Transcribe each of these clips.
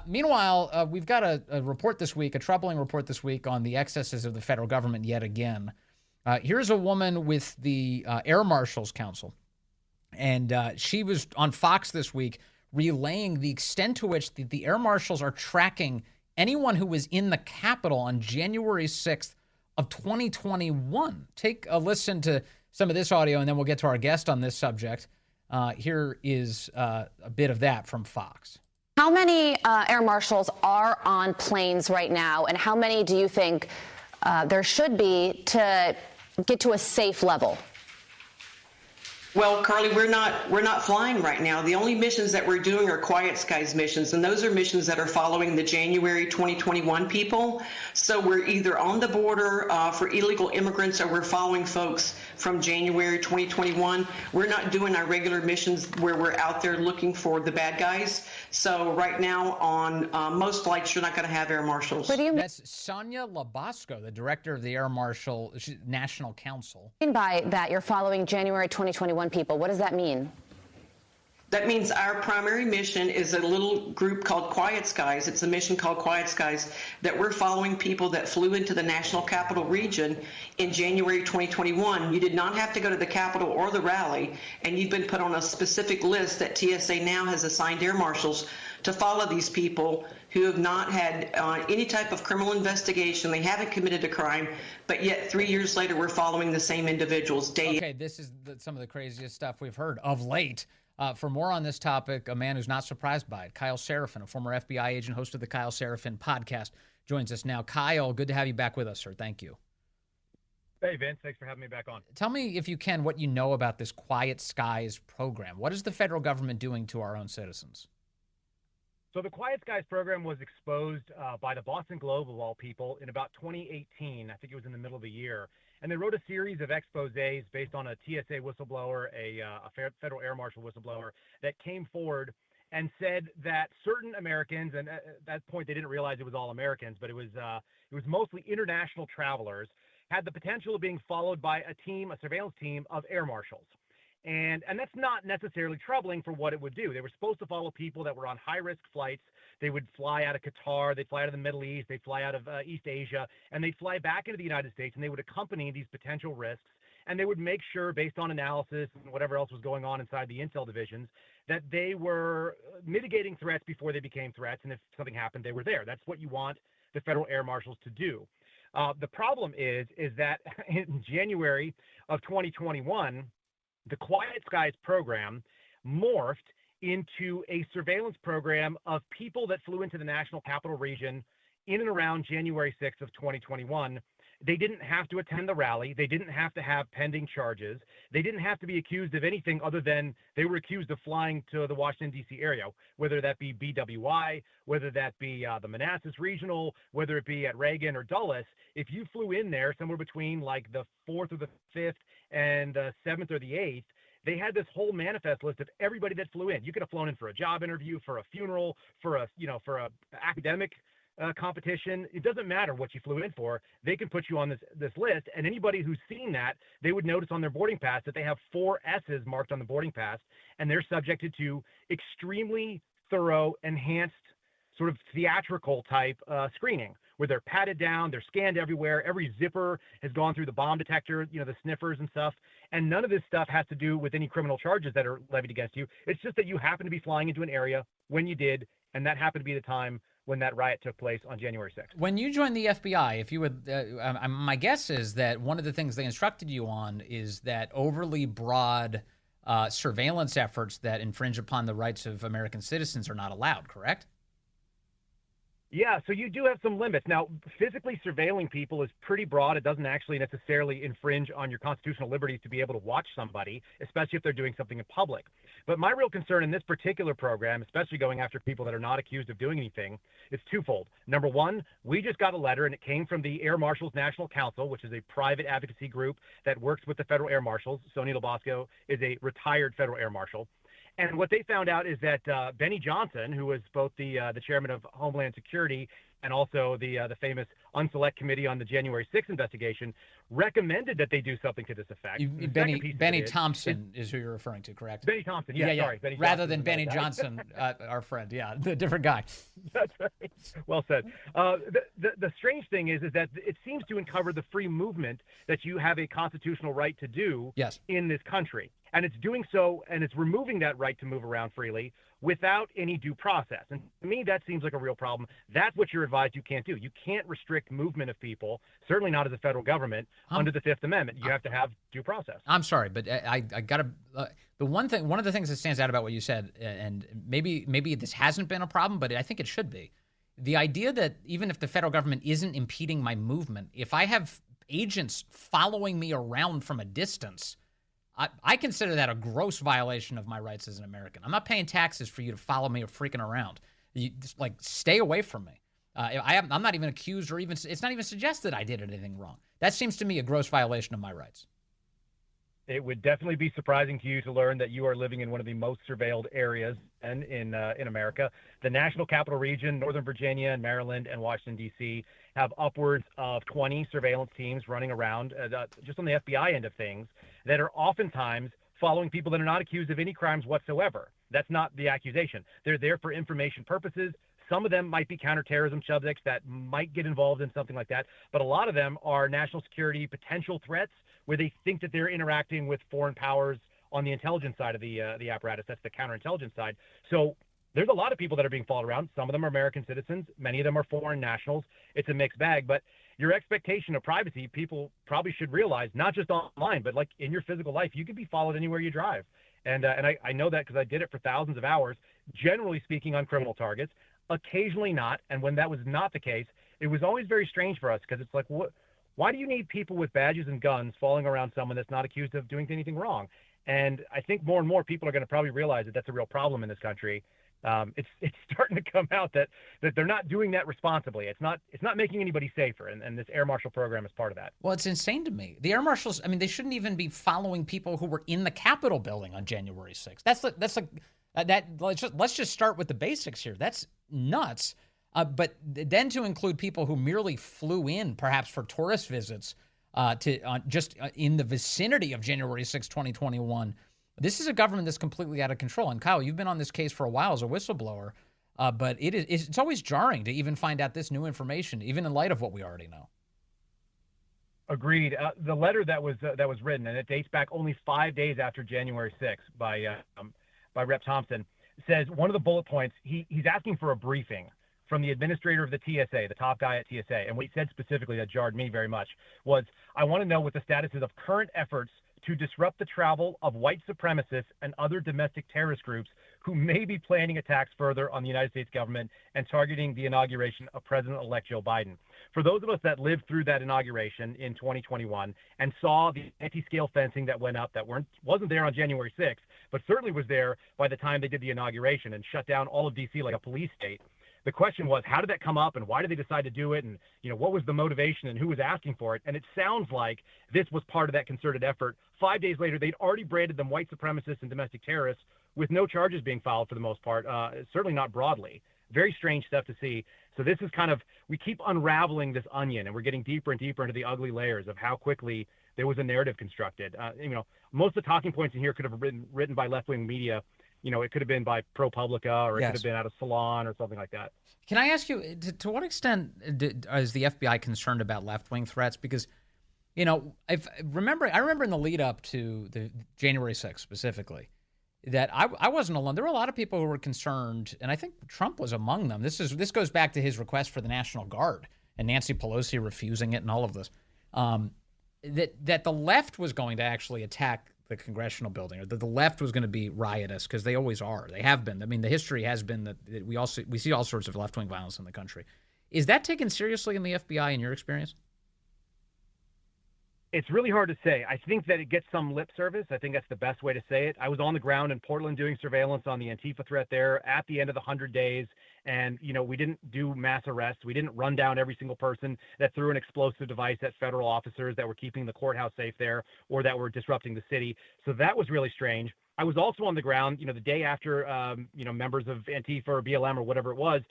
Meanwhile, we've got a report this week, a troubling report this week on the excesses of the federal government yet again. Here's a woman with the Air Marshals Council, and she was on Fox this week relaying the extent to which the Air Marshals are tracking anyone who was in the Capitol on January 6th of 2021. Take a listen to some of this audio, and then we'll get to our guest on this subject. Here is a bit of that from Fox. How many air marshals are on planes right now, and how many do you think there should be to get to a safe level? Well, Carly, we're not flying right now. The only missions that we're doing are quiet skies missions, and those are missions that are following the January 2021 people. So we're either on the border for illegal immigrants, or we're following folks from January 2021. We're not doing our regular missions where we're out there looking for the bad guys. So right now on most flights, you're not going to have air marshals. That's Sonia Labasco, the director of the Air Marshal National Council. What do you mean by that you're following January 2021 people? What does that mean? That means our primary mission is a little group called Quiet Skies. It's a mission called Quiet Skies that we're following people that flew into the National Capital Region in January 2021. You did not have to go to the Capitol or the rally, and you've been put on a specific list that TSA now has assigned air marshals to follow these people who have not had any type of criminal investigation. They haven't committed a crime, but yet 3 years later, we're following the same individuals. Okay, this is some of the craziest stuff we've heard of late. For more on this topic, a man who's not surprised by it, Kyle Seraphin, a former FBI agent, host of the Kyle Seraphin Podcast, joins us now. Kyle, good to have you back with us, sir. Thank you. Hey, Vince. Thanks for having me back on. Tell me, if you can, what you know about this Quiet Skies program. What is the federal government doing to our own citizens? So the Quiet Skies program was exposed by the Boston Globe, of all people, in about 2018. I think it was in the middle of the year. And they wrote a series of exposés based on a TSA whistleblower, a federal air marshal whistleblower, that came forward and said that certain Americans, and at that point they didn't realize it was all Americans, but it was mostly international travelers, had the potential of being followed by a surveillance team of air marshals. And that's not necessarily troubling for what it would do. They were supposed to follow people that were on high-risk flights. They would fly out of Qatar, they'd fly out of the Middle East, they'd fly out of East Asia, and they'd fly back into the United States, and they would accompany these potential risks, and they would make sure, based on analysis and whatever else was going on inside the intel divisions, that they were mitigating threats before they became threats, and if something happened, they were there. That's what you want the federal air marshals to do. The problem is that in January of 2021, the Quiet Skies program morphed into a surveillance program of people that flew into the National Capital Region in and around January 6th of 2021. They didn't have to attend the rally. They didn't have to have pending charges. They didn't have to be accused of anything other than they were accused of flying to the Washington, D.C. area, whether that be BWI, whether that be the Manassas Regional, whether it be at Reagan or Dulles. If you flew in there somewhere between like the 4th or the 5th and the 7th or the 8th, they had this whole manifest list of everybody that flew in. You could have flown in for a job interview, for a funeral, for a academic competition. It doesn't matter what you flew in for. They can put you on this list, and anybody who's seen that, they would notice on their boarding pass that they have 4 S's marked on the boarding pass, and they're subjected to extremely thorough, enhanced, sort of theatrical type screening, where they're patted down, they're scanned everywhere, every zipper has gone through the bomb detector, the sniffers and stuff, and none of this stuff has to do with any criminal charges that are levied against you. It's just that you happen to be flying into an area when you did, and that happened to be the time when that riot took place on January 6th. When you joined the FBI, if you would, my guess is that one of the things they instructed you on is that overly broad surveillance efforts that infringe upon the rights of American citizens are not allowed, correct? Yeah, so you do have some limits. Now, physically surveilling people is pretty broad. It doesn't actually necessarily infringe on your constitutional liberties to be able to watch somebody, especially if they're doing something in public. But my real concern in this particular program, especially going after people that are not accused of doing anything, is twofold. Number one, we just got a letter, and it came from the Air Marshals National Council, which is a private advocacy group that works with the federal air marshals. Sonia Labasco is a retired federal air marshal. And what they found out is that Benny Johnson, who was both the chairman of Homeland Security and also the famous Unselect Committee on the January 6th investigation, recommended that they do something to this effect. Benny Thompson is who you're referring to, correct? Benny Thompson, yeah. Sorry. Benny Rather Johnson than Benny Johnson, our friend, the different guy. That's right. Well said. The strange thing is that it seems to uncover the free movement that you have a constitutional right to do in this country. And it's doing so, and it's removing that right to move around freely without any due process. And to me, that seems like a real problem. That's what you're advised you can't do. You can't restrict movement of people, certainly not as a federal government, under the Fifth Amendment. You have to have due process. I'm sorry, but I got to one of the things that stands out about what you said, and maybe this hasn't been a problem, but I think it should be, the idea that even if the federal government isn't impeding my movement, if I have agents following me around from a distance, I consider that a gross violation of my rights as an American. I'm not paying taxes for you to follow me or freaking around. You just, stay away from me. I'm not even accused or it's not even suggested I did anything wrong. That seems to me a gross violation of my rights. It would definitely be surprising to you to learn that you are living in one of the most surveilled areas in America. The National Capital Region, Northern Virginia, and Maryland, and Washington, D.C. have upwards of 20 surveillance teams running around just on the FBI end of things that are oftentimes following people that are not accused of any crimes whatsoever. That's not the accusation. They're there for information purposes. Some of them might be counterterrorism subjects that might get involved in something like that, but a lot of them are national security potential threats where they think that they're interacting with foreign powers on the intelligence side of the apparatus. That's the counterintelligence side. So there's a lot of people that are being followed around. Some of them are American citizens. Many of them are foreign nationals. It's a mixed bag. But your expectation of privacy, people probably should realize, not just online, but like in your physical life, you can be followed anywhere you drive. And I know that because I did it for thousands of hours, generally speaking on criminal targets, occasionally not. And when that was not the case, it was always very strange for us because it's like, why do you need people with badges and guns following around someone that's not accused of doing anything wrong? And I think more and more people are going to probably realize that that's a real problem in this country. It's starting to come out that they're not doing that responsibly. It's not making anybody safer, and this air marshal program is part of that. Well, it's insane to me. The air marshals, I mean, they shouldn't even be following people who were in the Capitol building on January 6th. Let's just start with the basics here. That's nuts. But then to include people who merely flew in, perhaps for tourist visits, just in the vicinity of January 6, 2021. This is a government that's completely out of control. And Kyle, you've been on this case for a while as a whistleblower, but it's always jarring to even find out this new information, even in light of what we already know. Agreed. The letter that was written, and it dates back only 5 days after January 6th by Rep. Thompson, says one of the bullet points, he's asking for a briefing from the administrator of the TSA, the top guy at TSA. And what he said specifically that jarred me very much was, I want to know what the status is of current efforts to disrupt the travel of white supremacists and other domestic terrorist groups who may be planning attacks further on the United States government and targeting the inauguration of President-elect Joe Biden. For those of us that lived through that inauguration in 2021 and saw the anti-scale fencing that went up that wasn't there on January 6th, but certainly was there by the time they did the inauguration and shut down all of D.C. like a police state, the question was, how did that come up and why did they decide to do it? And, what was the motivation and who was asking for it? And it sounds like this was part of that concerted effort. 5 days later, they'd already branded them white supremacists and domestic terrorists with no charges being filed for the most part, certainly not broadly. Very strange stuff to see. So this is we keep unraveling this onion and we're getting deeper and deeper into the ugly layers of how quickly there was a narrative constructed. Most of the talking points in here could have been written by left-wing media. It could have been by ProPublica or it could have been out of Salon or something like that. Can I ask you, to what extent is the FBI concerned about left-wing threats? Because, I remember in the lead up to the January 6th specifically, that I wasn't alone. There were a lot of people who were concerned, and I think Trump was among them. This goes back to his request for the National Guard and Nancy Pelosi refusing it and all of this, that the left was going to actually attack the congressional building, or that the left was going to be riotous, because they always are. They have been. I mean, the history has been that we see all sorts of left-wing violence in the country. Is that taken seriously in the FBI in your experience? It's really hard to say. I think that it gets some lip service. I think that's the best way to say it. I was on the ground in Portland doing surveillance on the Antifa threat there at the end of the 100 days. And, we didn't do mass arrests. We didn't run down every single person that threw an explosive device at federal officers that were keeping the courthouse safe there or that were disrupting the city. So that was really strange. I was also on the ground, the day after, members of Antifa or BLM or whatever it was,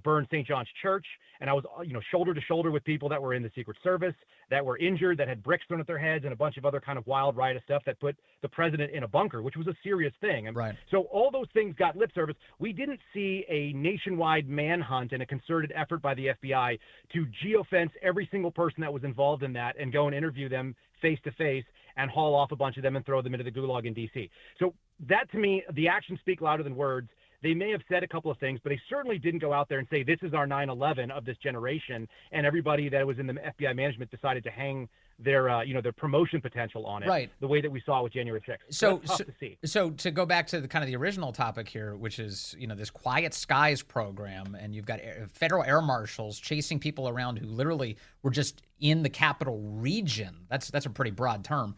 burned St. John's Church. And I was, shoulder to shoulder with people that were in the Secret Service, that were injured, that had bricks thrown at their heads, and a bunch of other kind of wild riotous stuff that put the president in a bunker, which was a serious thing. And right. So all those things got lip service. We didn't see a nationwide manhunt and a concerted effort by the FBI to geofence every single person that was involved in that and go and interview them face to face and haul off a bunch of them and throw them into the gulag in D.C. So that, to me, the actions speak louder than words. They may have said a couple of things, but they certainly didn't go out there and say, this is our 9/11 of this generation. And everybody that was in the FBI management decided to hang their promotion potential on it, right, the way that we saw with January 6th. So that's tough to see. So to go back to the original topic here, which is, this Quiet Skies program, and you've got federal air marshals chasing people around who literally were just in the capital region. That's a pretty broad term.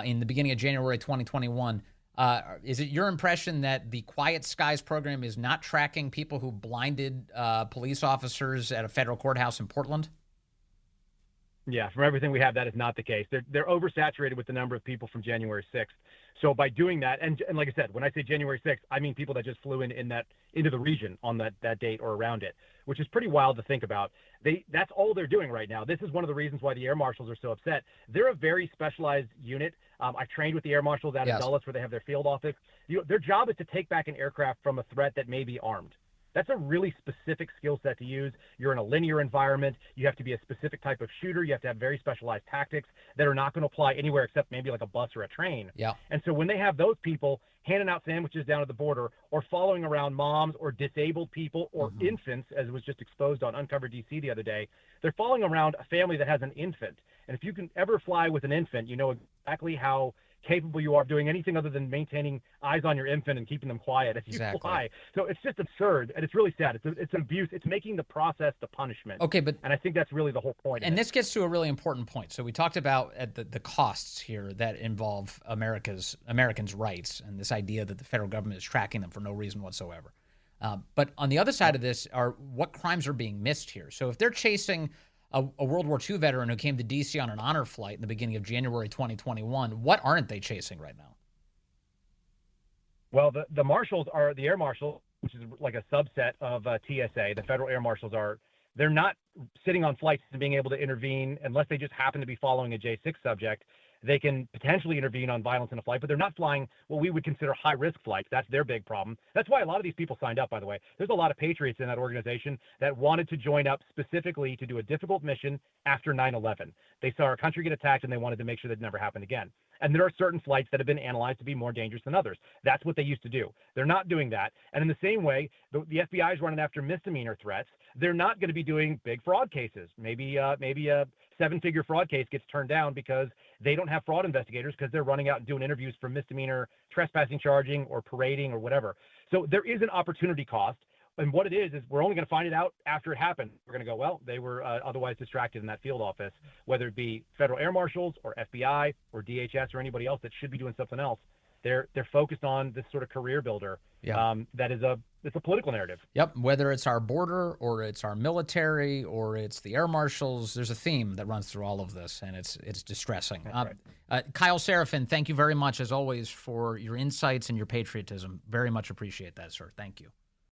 In the beginning of January 2021. Is it your impression that the Quiet Skies program is not tracking people who blinded police officers at a federal courthouse in Portland? Yeah, from everything we have, that is not the case. They're oversaturated with the number of people from January 6th. So by doing that, and like I said, when I say January 6th, I mean people that just flew into the region on that date or around it, which is pretty wild to think about. That's all they're doing right now. This is one of the reasons why the air marshals are so upset. They're a very specialized unit. I trained with the air marshals out of Dulles, where they have their field office. Their job is to take back an aircraft from a threat that may be armed. That's a really specific skill set to use. You're in a linear environment. You have to be a specific type of shooter. You have to have very specialized tactics that are not going to apply anywhere except maybe like a bus or a train. Yeah. And so when they have those people handing out sandwiches down at the border or following around moms or disabled people or infants, as was just exposed on Uncovered DC the other day, they're following around a family that has an infant. And if you can ever fly with an infant, you know exactly how capable you are of doing anything other than maintaining eyes on your infant and keeping them quiet as you fly. So it's just absurd, and it's really sad. It's an abuse. It's making the process the punishment. Okay, and I think that's really the whole point. And this gets to a really important point. So we talked about the costs here that involve Americans' rights, and this idea that the federal government is tracking them for no reason whatsoever. But on the other side of this are what crimes are being missed here. So if they're chasing a World War II veteran who came to D.C. on an honor flight in the beginning of January 2021, what aren't they chasing right now? Well, the marshals are the air marshals, which is like a subset of TSA. The federal air marshals they're not sitting on flights and being able to intervene unless they just happen to be following a J6 subject. They can potentially intervene on violence in a flight, but they're not flying what we would consider high-risk flights. That's their big problem. That's why a lot of these people signed up, by the way. There's a lot of patriots in that organization that wanted to join up specifically to do a difficult mission after 9/11. They saw our country get attacked, and they wanted to make sure that it never happened again. And there are certain flights that have been analyzed to be more dangerous than others. That's what they used to do. They're not doing that. And in the same way, the FBI is running after misdemeanor threats. They're not going to be doing big fraud cases. Maybe a seven-figure fraud case gets turned down because they don't have fraud investigators because they're running out and doing interviews for misdemeanor trespassing charging or parading or whatever. So there is an opportunity cost. And what it is we're only going to find it out after it happened. We're going to go, well, they were otherwise distracted in that field office, whether it be federal air marshals or FBI or DHS or anybody else that should be doing something else. They're focused on this sort of career builder. That is it's a political narrative. Yep. Whether it's our border or it's our military or it's the air marshals, there's a theme that runs through all of this, and it's distressing. Right. Kyle Seraphin, thank you very much, as always, for your insights and your patriotism. Very much appreciate that, sir. Thank you.